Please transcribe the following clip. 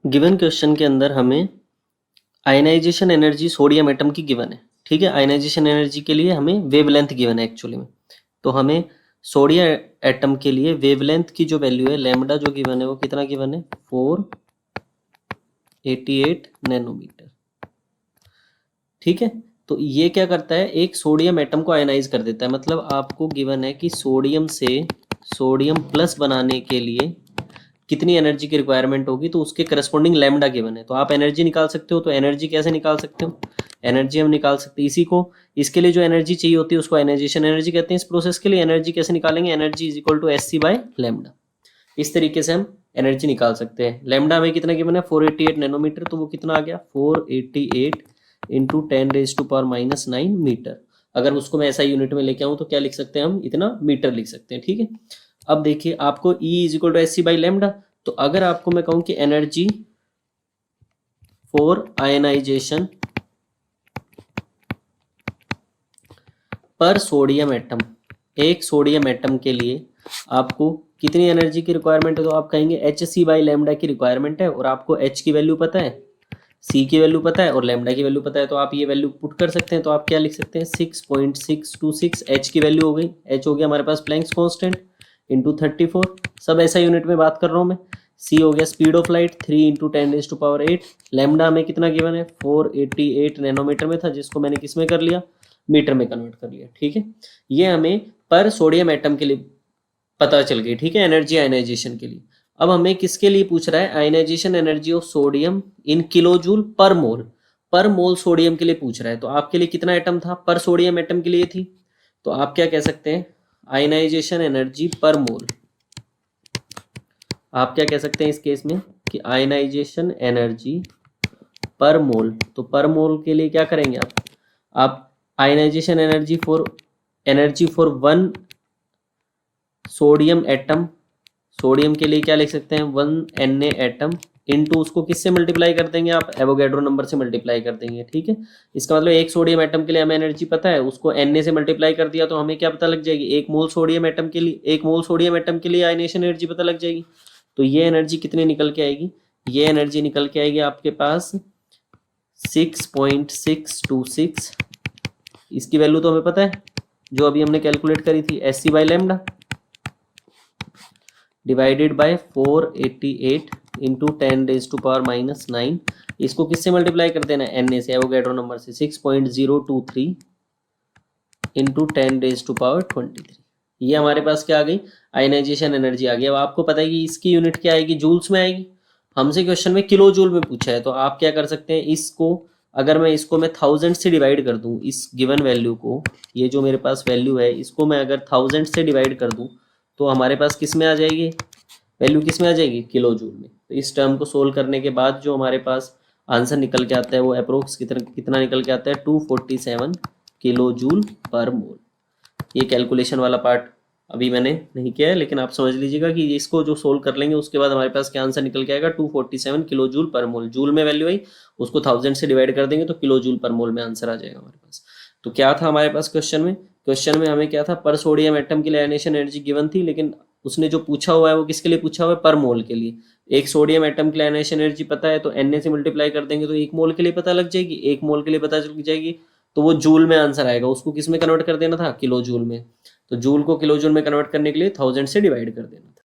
Given question के अंदर हमें आयनाइजेशन एनर्जी सोडियम एटम की गिवन है। ठीक है, आयनाइजेशन एनर्जी के लिए हमें वेवलेंथ गिवन है एक्चुअली में। तो हमें सोडियम एटम के लिए वेवलेंथ की जो वैल्यू है लैम्डा जो गिवन है वो कितना गिवन है 488 नैनोमीटर। ठीक है, तो ये क्या करता है, एक सोडियम एटम को आयनाइज कर देता है। मतलब आपको गिवन है कि सोडियम से सोडियम प्लस बनाने के लिए कितनी एनर्जी की रिक्वायरमेंट होगी, तो उसके करस्पॉन्डिंग लैम्डा गिवन है। तो आप एनर्जी निकाल सकते हो। तो एनर्जी कैसे निकाल सकते हो, एनर्जी हम निकाल सकते हैं इसी को, इसके लिए जो एनर्जी चाहिए होती है उसको आयनाइजेशन एनर्जी कहते हैं। इस प्रोसेस के लिए एनर्जी कैसे निकालेंगे, energy is equal to S C by lambda. इस तरीके से हम एनर्जी निकाल सकते हैं। लैम्डा हमें कितना गिवन है 488 नैनोमीटर, तो वो कितना आ गया 488 इंटू 10⁻⁻⁹ मीटर। अगर उसको मैं ऐसा यूनिट में लेके आऊँ तो क्या लिख सकते हैं हम, इतना मीटर लिख सकते हैं। ठीक है, अब देखिए आपको E is equal to S C by lambda. तो अगर आपको मैं कहूं कि energy for ionization per sodium atom, एक सोडियम एटम के लिए आपको कितनी एनर्जी की रिक्वायरमेंट है, तो आप कहेंगे एच सी बाई लैम्डा की रिक्वायरमेंट है। और आपको एच की वैल्यू पता है, सी की वैल्यू पता है और लैम्डा की वैल्यू पता है। तो आप ये वैल्यू पुट कर सकते हैं। तो आप क्या लिख सकते हैं 6.626, एच की वैल्यू हो गई, एच हो गया हमारे पास प्लैंक्स कांस्टेंट इंटू 34, सब ऐसा यूनिट में बात कर रहा हूँ मैं। सी हो गया speed of light 3 into 10⁻⁸। Lambda हमें कितना गिवन है 488 नैनोमीटर में था, जिसको मैंने किस में कर लिया, मीटर में कन्वर्ट कर लिया। ठीक है, ये हमें पर सोडियम एटम के लिए पता चल गई। ठीक है, एनर्जी आयनाइजेशन के लिए। अब हमें किसके लिए पूछ रहा है, ionization energy of sodium in kilojoule per mole, पर मोल सोडियम के लिए पूछ रहा है। तो आपके लिए कितना एटम था, पर सोडियम एटम के लिए थी। तो आप क्या कह सकते हैं, आयनाइजेशन एनर्जी पर मोल। आप क्या कह सकते हैं इस केस में कि आयनाइजेशन एनर्जी पर मोल। तो पर मोल के लिए क्या करेंगे आप ionization energy for one sodium atom, sodium के लिए क्या लिख सकते हैं 1 Na एटम इनटू उसको किससे मल्टीप्लाई कर देंगे आप, एवोगैड्रो नंबर से मल्टीप्लाई कर देंगे। ठीक है, इसका मतलब एक सोडियम एटम के लिए हमें एनर्जी पता है, उसको Na से मल्टीप्लाई कर दिया तो हमें क्या पता लग जाएगी, एक मोल सोडियम एटम के लिए, एक मोल सोडियम एटम के लिए आयनेशन एनर्जी पता लग जाएगी। तो ये एनर्जी कितनी निकल के आएगी, ये एनर्जी निकल के आएगी आपके पास 6.626। इसकी वैल्यू तो हमें पता है जो अभी हमने कैलकुलेट करी थी, S C by lambda divided by 488 into 10⁻⁻⁹। इसको किससे मल्टीप्लाई कर देना है, Na से, एवोगैड्रो नंबर से, 6.023 इंटू 10⁻23। ये हमारे पास क्या आ गई, आयनाइजेशन एनर्जी आ गई। अब आपको पता है कि इसकी यूनिट क्या आएगी, जूल्स में आएगी। हमसे क्वेश्चन में किलो जूल में पूछा है। तो आप क्या कर सकते हैं, इसको अगर मैं इसको मैं 1000 से डिवाइड कर दूं, इस गिवन वैल्यू को, ये जो मेरे पास वैल्यू है इसको मैं अगर 1000 से डिवाइड कर दूं तो हमारे पास किस में आ जाएगी, वैल्यू किस में आ जाएगी, किलो जूल में। तो इस टर्म को सोल्व करने के बाद जो हमारे पास आंसर निकल के आता है वो अप्रोक्स कितना निकल के आता है 247 किलो जूल पर मोल। ये कैलकुलेशन वाला पार्ट अभी मैंने नहीं किया है, लेकिन आप समझ लीजिएगा कि इसको जो सोल्व कर लेंगे उसके बाद हमारे पास क्या आंसर निकल के आएगा 247 किलो जूल पर मोल। जूल में वैल्यू आई, उसको 1000 से डिवाइड कर देंगे तो किलो जूल पर मोल में आंसर आ जाएगा हमारे पास। तो क्या था हमारे पास क्वेश्चन में, क्वेश्चन में हमें क्या था, पर सोडियम एटम के लिए आयनेशन एनर्जी गिवन थी, लेकिन उसने जो पूछा हुआ है वो किसके लिए पूछा हुआ है, पर मोल के लिए। एक सोडियम एटम के लिए आयनेशन एनर्जी पता है तो Na से मल्टीप्लाई कर देंगे तो एक मोल के लिए पता लग जाएगी, एक मोल के लिए पता चल जाएगी तो वो जूल में आंसर आएगा। उसको किस में कन्वर्ट कर देना था, किलो जूल में। तो जूल को किलो जूल में कन्वर्ट करने के लिए 1000 से डिवाइड कर देना था।